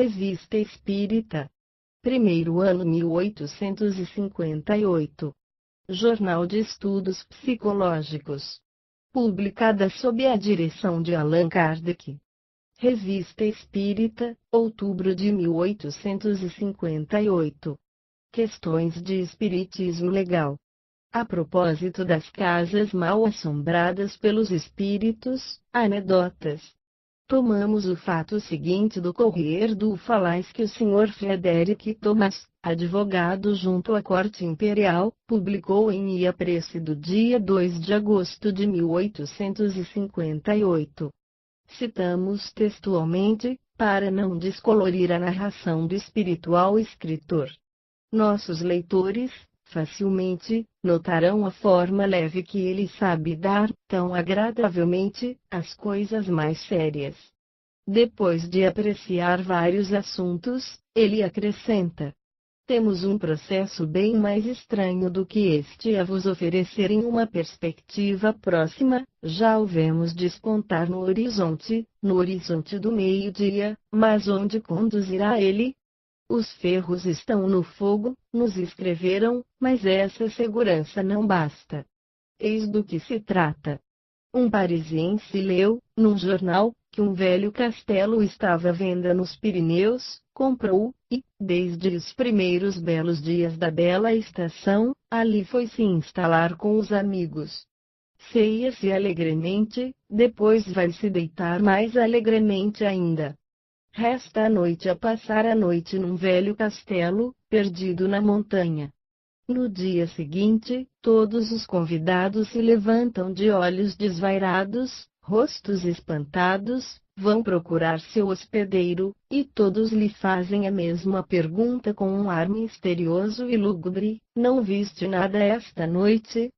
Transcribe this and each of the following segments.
Revista Espírita. Primeiro ano 1858. Jornal de Estudos Psicológicos. Publicada sob a direção de Allan Kardec. Revista Espírita, outubro de 1858. Questões de Espiritismo Legal. A propósito das casas mal assombradas pelos espíritos, anedotas. Tomamos o fato seguinte do Corriere do Falais que o Sr. Frederick Thomas, advogado junto à Corte Imperial, publicou em Ia Prece do dia 2 de agosto de 1858. Citamos textualmente, para não descolorir a narração do espiritual escritor. Nossos leitores, facilmente, notarão a forma leve que ele sabe dar, tão agradavelmente, às coisas mais sérias. Depois de apreciar vários assuntos, ele acrescenta: temos um processo bem mais estranho do que este a vos oferecer em uma perspectiva próxima, já o vemos despontar no horizonte do meio-dia, mas onde conduzirá ele? Os ferros estão no fogo, nos escreveram, mas essa segurança não basta. Eis do que se trata. Um parisiense leu, num jornal, que um velho castelo estava à venda nos Pirineus, comprou-o, e, desde os primeiros belos dias da bela estação, ali foi se instalar com os amigos. Ceia-se alegremente, depois vai se deitar mais alegremente ainda. Resta a noite a passar a noite num velho castelo, perdido na montanha. No dia seguinte, todos os convidados se levantam de olhos desvairados, rostos espantados, vão procurar seu hospedeiro, e todos lhe fazem a mesma pergunta com um ar misterioso e lúgubre: não viste nada esta noite?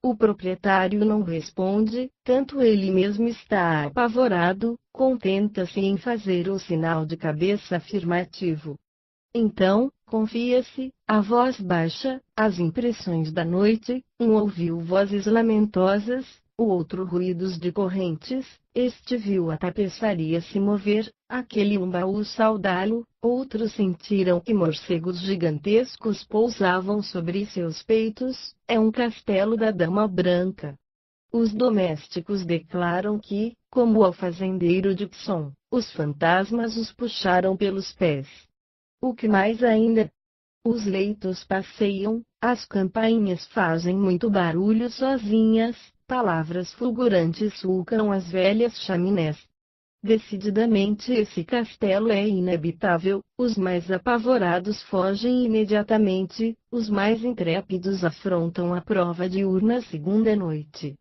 O proprietário não responde, tanto ele mesmo está apavorado, contenta-se em fazer o sinal de cabeça afirmativo. Então, confia-se, a voz baixa, às impressões da noite, um ouviu vozes lamentosas, o outro ruídos de correntes, este viu a tapeçaria se mover, aquele um baú saudá-lo, outros sentiram que morcegos gigantescos pousavam sobre seus peitos, é um castelo da Dama Branca. Os domésticos declaram que, como ao fazendeiro Dixon, os fantasmas os puxaram pelos pés. O que mais ainda? Os leitos passeiam, as campainhas fazem muito barulho sozinhas, palavras fulgurantes sulcam as velhas chaminés. Decididamente esse castelo é inabitável, os mais apavorados fogem imediatamente, os mais intrépidos afrontam a prova diurna segunda noite.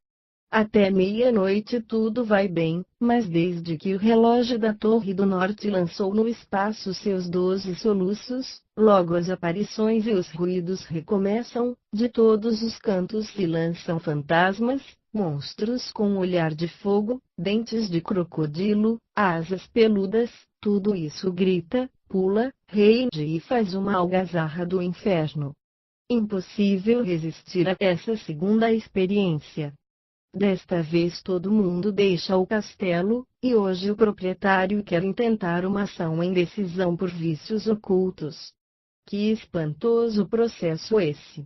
Até meia-noite tudo vai bem, mas desde que o relógio da Torre do Norte lançou no espaço seus 12 soluços, logo as aparições e os ruídos recomeçam, de todos os cantos se lançam fantasmas, monstros com olhar de fogo, dentes de crocodilo, asas peludas, tudo isso grita, pula, rende e faz uma algazarra do inferno. Impossível resistir a essa segunda experiência. Desta vez todo mundo deixa o castelo, e hoje o proprietário quer intentar uma ação em decisão por vícios ocultos. Que espantoso processo esse!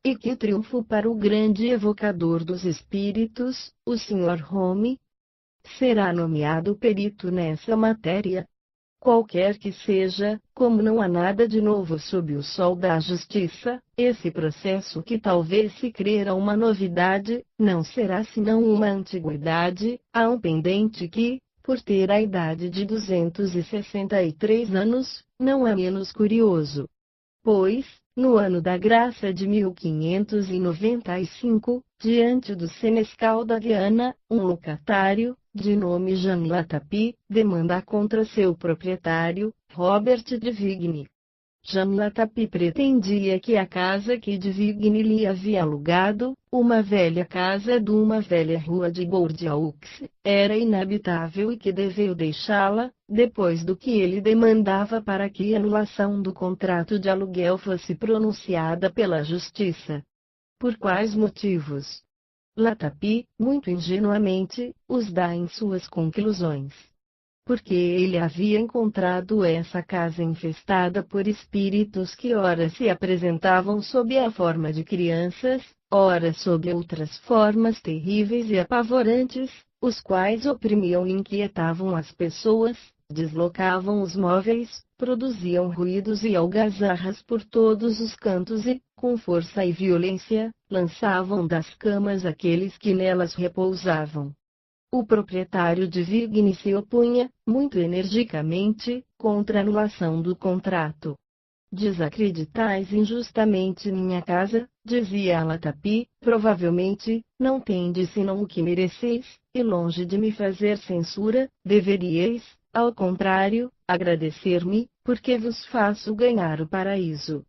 E que triunfo para o grande evocador dos espíritos, o Sr. Home! Será nomeado perito nessa matéria? Qualquer que seja, como não há nada de novo sob o sol da justiça, esse processo que talvez se creia uma novidade, não será senão uma antiguidade, há um pendente que, por ter a idade de 263 anos, não é menos curioso. Pois, no ano da graça de 1595, diante do senescal da Guiana, um locatário, de nome Jean Latapie, demanda contra seu proprietário, Robert de Vigny. Jean Latapie pretendia que a casa que de Vigny lhe havia alugado, uma velha casa de uma velha rua de Bordeaux, era inabitável e que deveu deixá-la, depois do que ele demandava para que a anulação do contrato de aluguel fosse pronunciada pela justiça. Por quais motivos? Latapie, muito ingenuamente, os dá em suas conclusões. porque ele havia encontrado essa casa infestada por espíritos que ora se apresentavam sob a forma de crianças, ora sob outras formas terríveis e apavorantes, os quais oprimiam e inquietavam as pessoas, deslocavam os móveis, produziam ruídos e algazarras por todos os cantos e, com força e violência, lançavam das camas aqueles que nelas repousavam. O proprietário de Vigny se opunha, muito energicamente, contra a anulação do contrato. Desacreditais injustamente minha casa, dizia Latapi, provavelmente, não tendes senão o que mereceis, e longe de me fazer censura, deveríeis, ao contrário, agradecer-me, porque vos faço ganhar o paraíso.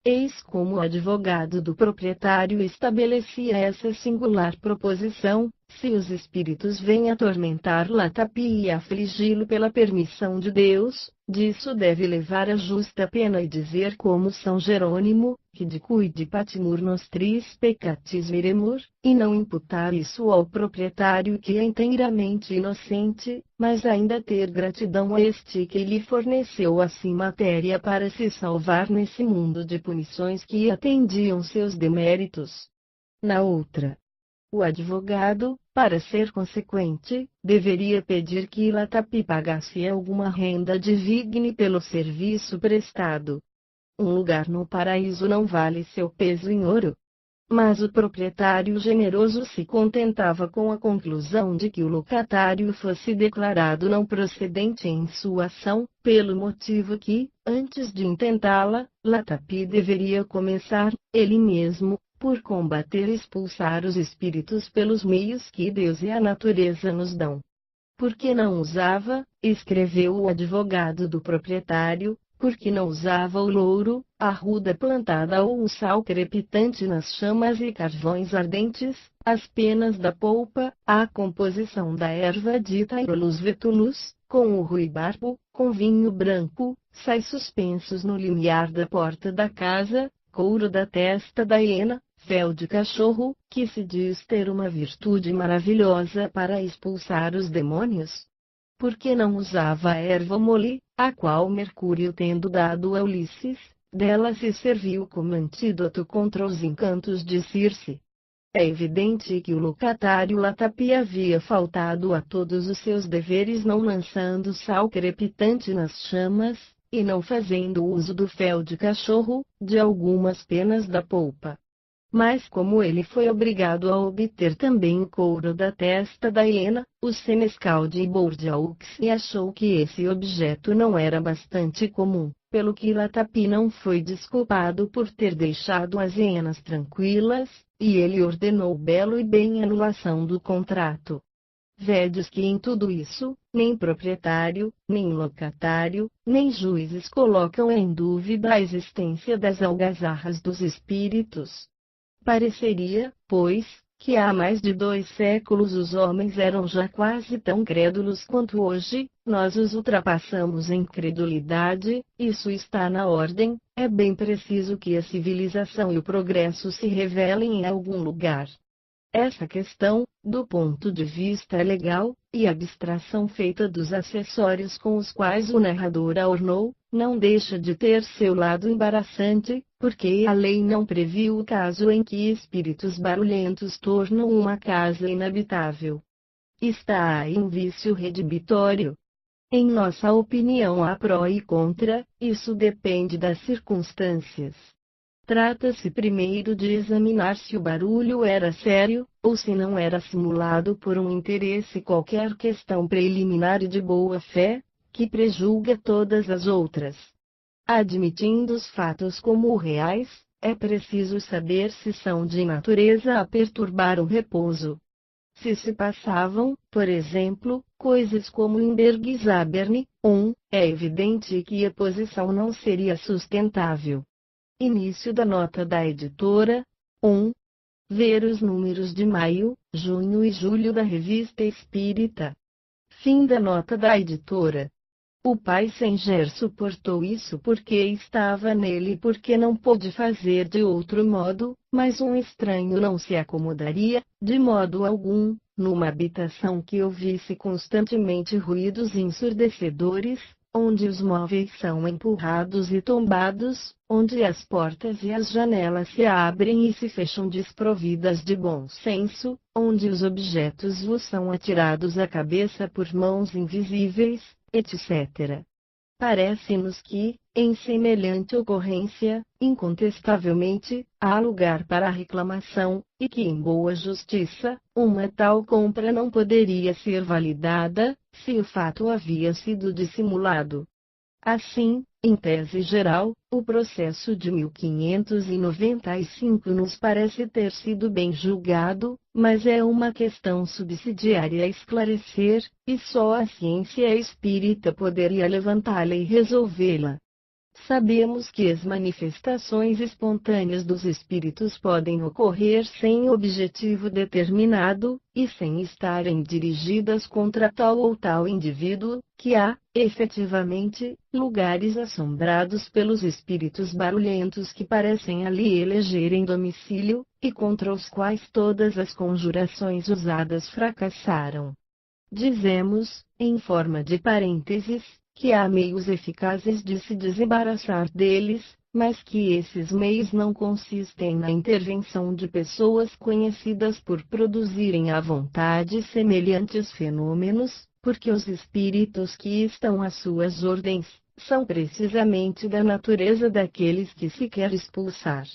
Eis como o advogado do proprietário estabelecia essa singular proposição: se os espíritos vêm atormentar Latapi e afligi-lo pela permissão de Deus, disso deve levar a justa pena e dizer como São Jerônimo, que de cuide patimur nostris peccatis miremur, e não imputar isso ao proprietário que é inteiramente inocente, mas ainda ter gratidão a este que lhe forneceu assim matéria para se salvar nesse mundo de punições que atendiam seus deméritos. Na outra, o advogado, para ser consequente, deveria pedir que Latapi pagasse alguma renda de Vigny pelo serviço prestado. Um lugar no paraíso não vale seu peso em ouro. Mas o proprietário generoso se contentava com a conclusão de que o locatário fosse declarado não procedente em sua ação, pelo motivo que, antes de intentá-la, Latapi deveria começar, ele mesmo, por combater e expulsar os espíritos pelos meios que Deus e a natureza nos dão. Porque não usava, escreveu o advogado do proprietário, porque não usava o louro, a ruda plantada ou o sal crepitante nas chamas e carvões ardentes, as penas da polpa, a composição da erva dita Aerolus vetulus, com o ruibarbo, com vinho branco, sais suspensos no limiar da porta da casa, couro da testa da hiena, fel de cachorro, que se diz ter uma virtude maravilhosa para expulsar os demônios. Porque não usava a erva mole, a qual Mercúrio tendo dado a Ulisses, dela se serviu como antídoto contra os encantos de Circe. É evidente que o locatário Latapi havia faltado a todos os seus deveres não lançando sal crepitante nas chamas, e não fazendo uso do fel de cachorro, de algumas penas da polpa. Mas como ele foi obrigado a obter também o couro da testa da hiena, o senescal de Bordeaux, e achou que esse objeto não era bastante comum, pelo que Latapi não foi desculpado por ter deixado as hienas tranquilas, e ele ordenou belo e bem a anulação do contrato. Vedes que em tudo isso, nem proprietário, nem locatário, nem juízes colocam em dúvida a existência das algazarras dos espíritos. Pareceria, pois, que há mais de 2 séculos os homens eram já quase tão crédulos quanto hoje, nós os ultrapassamos em credulidade, isso está na ordem, é bem preciso que a civilização e o progresso se revelem em algum lugar. Essa questão, do ponto de vista legal, e a abstração feita dos acessórios com os quais o narrador a ornou, não deixa de ter seu lado embaraçante, porque a lei não previu o caso em que espíritos barulhentos tornam uma casa inabitável. Está aí um vício redibitório. Em nossa opinião há pró e contra, isso depende das circunstâncias. Trata-se primeiro de examinar se o barulho era sério, ou se não era simulado por um interesse qualquer questão preliminar e de boa fé, que prejulga todas as outras. Admitindo os fatos como reais, é preciso saber se são de natureza a perturbar o repouso. Se passavam, por exemplo, coisas como em Bergzabern, é evidente que a posição não seria sustentável. Início da nota da editora. Ver os números de maio, junho e julho da Revista Espírita. Fim da nota da editora. O pai Sanger suportou isso porque estava nele e porque não pôde fazer de outro modo, mas um estranho não se acomodaria, de modo algum, numa habitação que ouvisse constantemente ruídos ensurdecedores, onde os móveis são empurrados e tombados, onde as portas e as janelas se abrem e se fecham desprovidas de bom senso, onde os objetos vos são atirados à cabeça por mãos invisíveis, etc. Parece-nos que, em semelhante ocorrência, incontestavelmente, há lugar para a reclamação, e que em boa justiça, uma tal compra não poderia ser validada, se o fato havia sido dissimulado. Assim, em tese geral, o processo de 1595 nos parece ter sido bem julgado, mas é uma questão subsidiária a esclarecer, e só a ciência espírita poderia levantá-la e resolvê-la. Sabemos que as manifestações espontâneas dos espíritos podem ocorrer sem objetivo determinado, e sem estarem dirigidas contra tal ou tal indivíduo, que há, efetivamente, lugares assombrados pelos espíritos barulhentos que parecem ali elegerem domicílio, e contra os quais todas as conjurações usadas fracassaram. Dizemos, em forma de parênteses, que há meios eficazes de se desembaraçar deles, mas que esses meios não consistem na intervenção de pessoas conhecidas por produzirem à vontade semelhantes fenômenos, porque os espíritos que estão às suas ordens, são precisamente da natureza daqueles que se quer expulsar.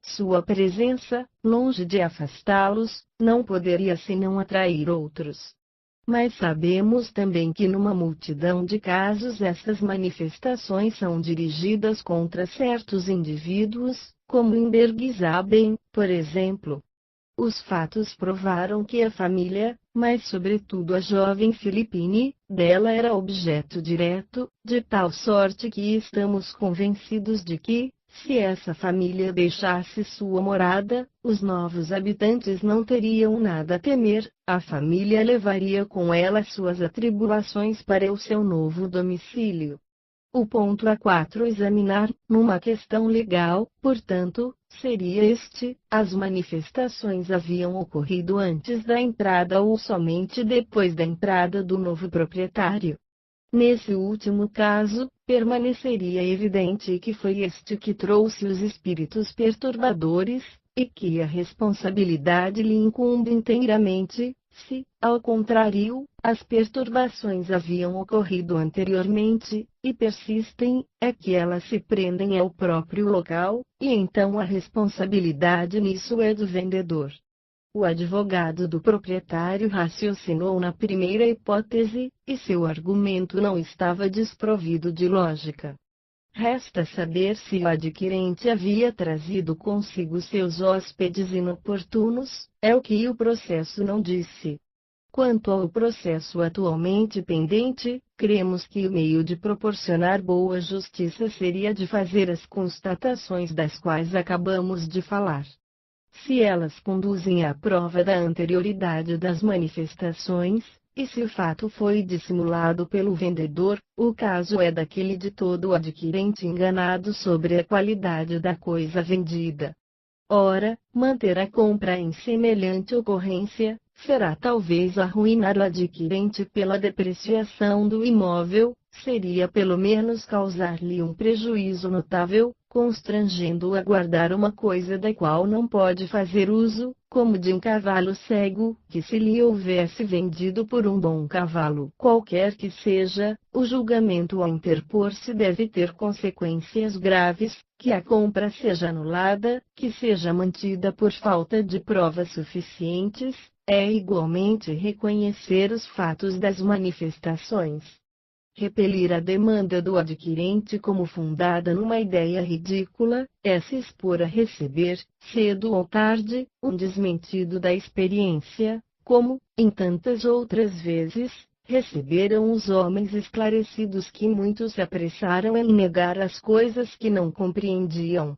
Sua presença, longe de afastá-los, não poderia senão atrair outros. Mas sabemos também que numa multidão de casos essas manifestações são dirigidas contra certos indivíduos, como em Bergsaben, por exemplo. Os fatos provaram que a família, mas sobretudo a jovem Filipine, dela era objeto direto, de tal sorte que estamos convencidos de que, se essa família deixasse sua morada, os novos habitantes não teriam nada a temer, a família levaria com ela suas atribulações para o seu novo domicílio. O ponto A4 examinar, numa questão legal, portanto, seria este: as manifestações haviam ocorrido antes da entrada ou somente depois da entrada do novo proprietário. Nesse último caso, permaneceria evidente que foi este que trouxe os espíritos perturbadores, e que a responsabilidade lhe incumbe inteiramente. Se, ao contrário, as perturbações haviam ocorrido anteriormente, e persistem, é que elas se prendem ao próprio local, e então a responsabilidade nisso é do vendedor. O advogado do proprietário raciocinou na primeira hipótese, e seu argumento não estava desprovido de lógica. Resta saber se o adquirente havia trazido consigo seus hóspedes inoportunos, é o que o processo não disse. Quanto ao processo atualmente pendente, cremos que o meio de proporcionar boa justiça seria de fazer as constatações das quais acabamos de falar. Se elas conduzem à prova da anterioridade das manifestações, e se o fato foi dissimulado pelo vendedor, o caso é daquele de todo o adquirente enganado sobre a qualidade da coisa vendida. Ora, manter a compra em semelhante ocorrência, será talvez arruinar o adquirente pela depreciação do imóvel, seria pelo menos causar-lhe um prejuízo notável, constrangendo-o a guardar uma coisa da qual não pode fazer uso, como de um cavalo cego, que se lhe houvesse vendido por um bom cavalo. Qualquer que seja, o julgamento ao interpor-se deve ter consequências graves, que a compra seja anulada, que seja mantida por falta de provas suficientes, é igualmente reconhecer os fatos das manifestações. Repelir a demanda do adquirente como fundada numa ideia ridícula, é se expor a receber, cedo ou tarde, um desmentido da experiência, como, em tantas outras vezes, receberam os homens esclarecidos que muitos se apressaram em negar as coisas que não compreendiam.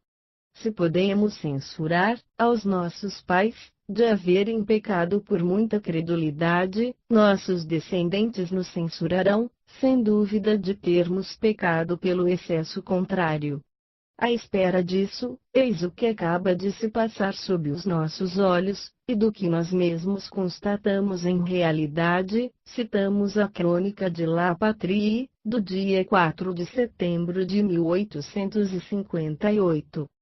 Se podemos censurar, aos nossos pais, de haverem pecado por muita credulidade, nossos descendentes nos censurarão, sem dúvida de termos pecado pelo excesso contrário. À espera disso, eis o que acaba de se passar sob os nossos olhos, e do que nós mesmos constatamos em realidade, citamos a crônica de La Patrie, do dia 4 de setembro de 1858.